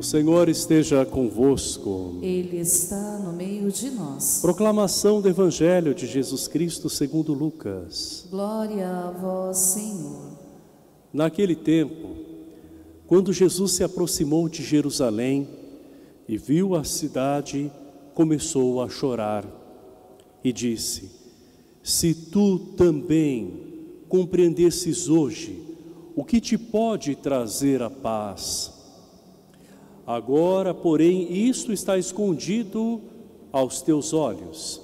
O Senhor esteja convosco. Ele está no meio de nós. Proclamação do Evangelho de Jesus Cristo segundo Lucas. Glória a vós, Senhor. Naquele tempo, quando Jesus se aproximou de Jerusalém e viu a cidade, começou a chorar e disse: Se tu também compreendesses hoje o que te pode trazer a paz. Agora, porém, isto está escondido aos teus olhos.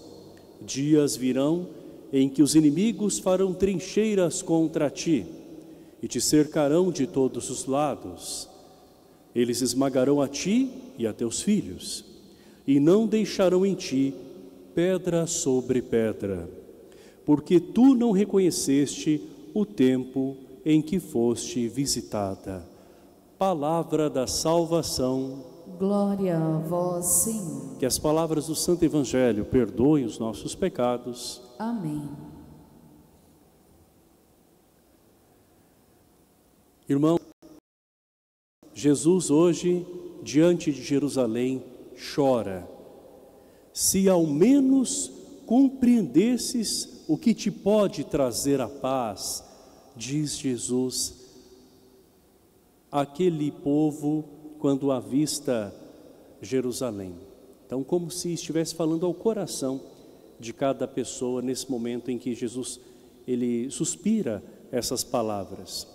Dias virão em que os inimigos farão trincheiras contra ti e te cercarão de todos os lados. Eles esmagarão a ti e a teus filhos, e não deixarão em ti pedra sobre pedra, porque tu não reconheceste o tempo em que foste visitada. Palavra da salvação. Glória a vós, Senhor. Que as palavras do Santo Evangelho perdoem os nossos pecados. Amém. Irmão, Jesus hoje, diante de Jerusalém, chora. Se ao menos compreendesses o que te pode trazer a paz, diz Jesus, aquele povo quando avista Jerusalém. Então, como se estivesse falando ao coração de cada pessoa nesse momento em que Jesus, ele suspira essas palavras.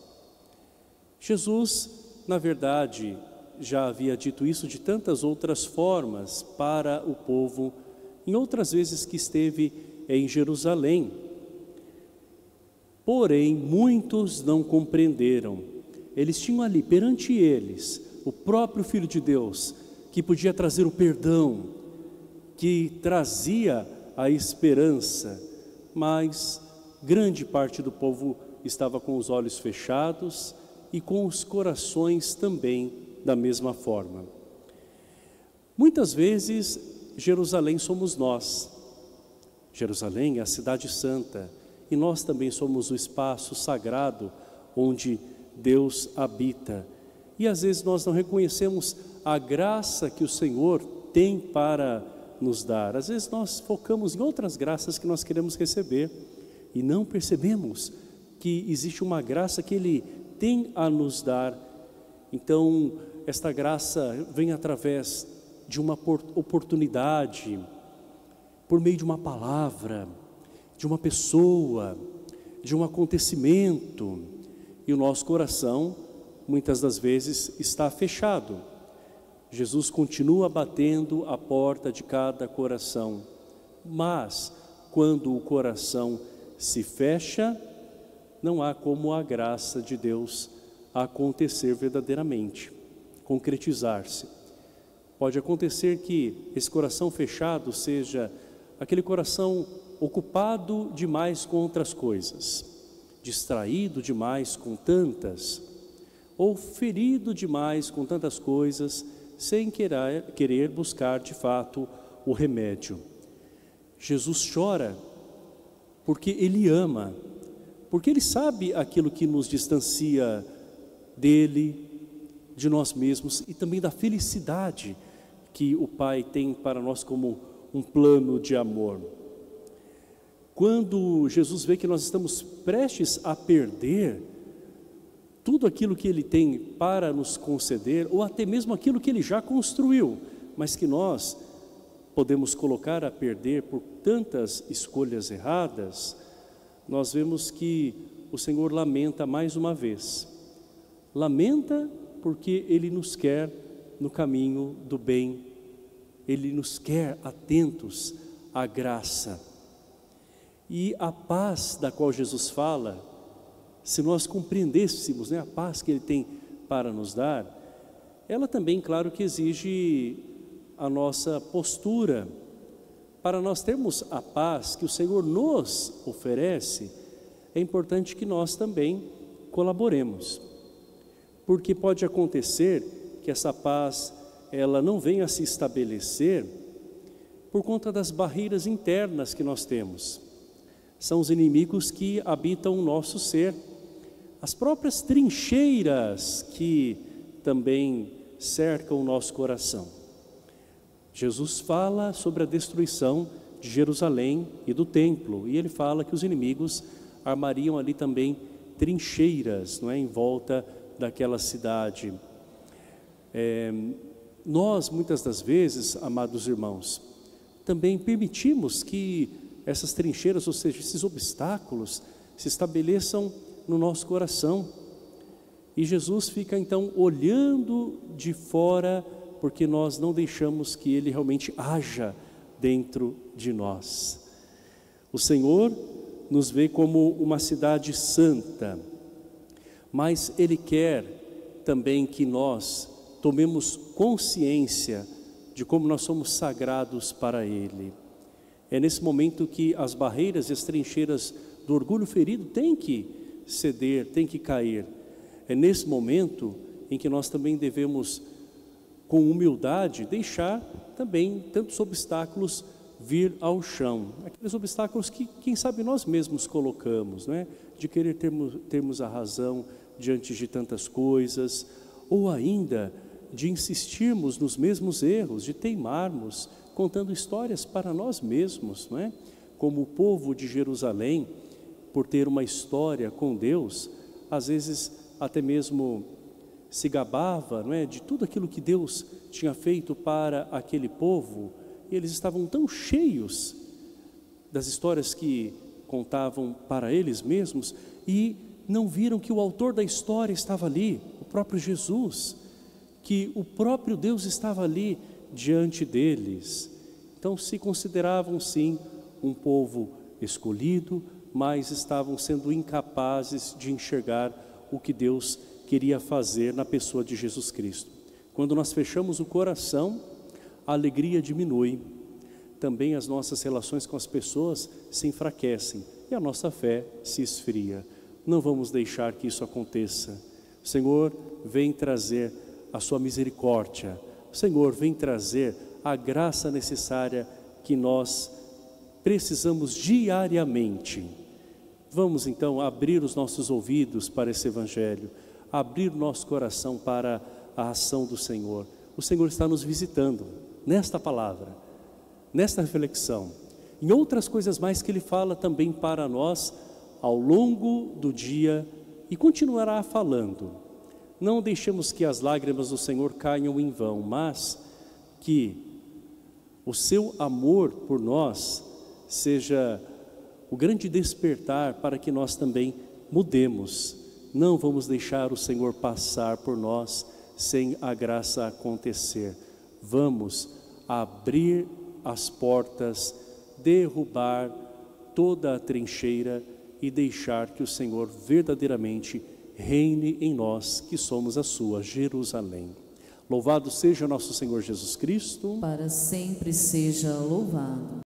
Jesus, na verdade, já havia dito isso de tantas outras formas para o povo, em outras vezes que esteve em Jerusalém. Porém, muitos não compreenderam. Eles tinham ali perante eles o próprio Filho de Deus, que podia trazer o perdão, que trazia a esperança, mas grande parte do povo estava com os olhos fechados e com os corações também da mesma forma. Muitas vezes Jerusalém somos nós. Jerusalém é a cidade santa e nós também somos o espaço sagrado onde Deus habita. E às vezes nós não reconhecemos a graça que o Senhor tem para nos dar. Às vezes nós focamos em outras graças que nós queremos receber e não percebemos que existe uma graça que Ele tem a nos dar. Então, esta graça vem através de uma oportunidade, por meio de uma palavra, de uma pessoa, de um acontecimento. E o nosso coração, muitas das vezes, está fechado. Jesus continua batendo a porta de cada coração. Mas, quando o coração se fecha, não há como a graça de Deus acontecer verdadeiramente, concretizar-se. Pode acontecer que esse coração fechado seja aquele coração ocupado demais com outras coisas, distraído demais com tantas, ou ferido demais com tantas coisas, sem querer buscar de fato o remédio. Jesus chora porque Ele ama, porque Ele sabe aquilo que nos distancia dEle, de nós mesmos e também da felicidade que o Pai tem para nós como um plano de amor. Quando Jesus vê que nós estamos prestes a perder tudo aquilo que Ele tem para nos conceder, ou até mesmo aquilo que Ele já construiu, mas que nós podemos colocar a perder por tantas escolhas erradas, nós vemos que o Senhor lamenta mais uma vez. Lamenta porque Ele nos quer no caminho do bem, Ele nos quer atentos à graça. E a paz da qual Jesus fala, se nós compreendêssemos, a paz que Ele tem para nos dar, ela também, claro, que exige a nossa postura. Para nós termos a paz que o Senhor nos oferece, é importante que nós também colaboremos. Porque pode acontecer que essa paz, ela não venha a se estabelecer por conta das barreiras internas que nós temos. São os inimigos que habitam o nosso ser. As próprias trincheiras que também cercam o nosso coração. Jesus fala sobre a destruição de Jerusalém e do templo, e ele fala que os inimigos armariam ali também trincheiras, não é, em volta daquela cidade. Nós, muitas das vezes, amados irmãos, também permitimos que essas trincheiras, ou seja, esses obstáculos, se estabeleçam no nosso coração. E Jesus fica então olhando de fora, porque nós não deixamos que Ele realmente haja dentro de nós. O Senhor nos vê como uma cidade santa, mas Ele quer também que nós tomemos consciência de como nós somos sagrados para Ele. É nesse momento que as barreiras e as trincheiras do orgulho ferido têm que ceder, têm que cair. É nesse momento em que nós também devemos, com humildade, deixar também tantos obstáculos vir ao chão. Aqueles obstáculos que, quem sabe, nós mesmos colocamos, não é? De querer termos a razão diante de tantas coisas, ou ainda de insistirmos nos mesmos erros, de teimarmos, contando histórias para nós mesmos, não é? Como o povo de Jerusalém, por ter uma história com Deus, às vezes até mesmo se gabava, não é, de tudo aquilo que Deus tinha feito para aquele povo, e eles estavam tão cheios das histórias que contavam para eles mesmos, e não viram que o autor da história estava ali, o próprio Jesus, que o próprio Deus estava ali diante deles. Então se consideravam sim um povo escolhido, mas estavam sendo incapazes de enxergar o que Deus queria fazer na pessoa de Jesus Cristo. Quando nós fechamos o coração, a alegria diminui, também as nossas relações com as pessoas se enfraquecem e a nossa fé se esfria. Não vamos deixar que isso aconteça. O Senhor vem trazer a sua misericórdia, o Senhor vem trazer a graça necessária que nós precisamos diariamente. Vamos então abrir os nossos ouvidos para esse Evangelho, abrir o nosso coração para a ação do Senhor. O Senhor está nos visitando nesta palavra, nesta reflexão, em outras coisas mais que Ele fala também para nós ao longo do dia e continuará falando. Não deixemos que as lágrimas do Senhor caiam em vão, mas que o seu amor por nós seja o grande despertar para que nós também mudemos. Não vamos deixar o Senhor passar por nós sem a graça acontecer. Vamos abrir as portas, derrubar toda a trincheira e deixar que o Senhor verdadeiramente reine em nós, que somos a sua Jerusalém. Louvado seja nosso Senhor Jesus Cristo. Para sempre seja louvado.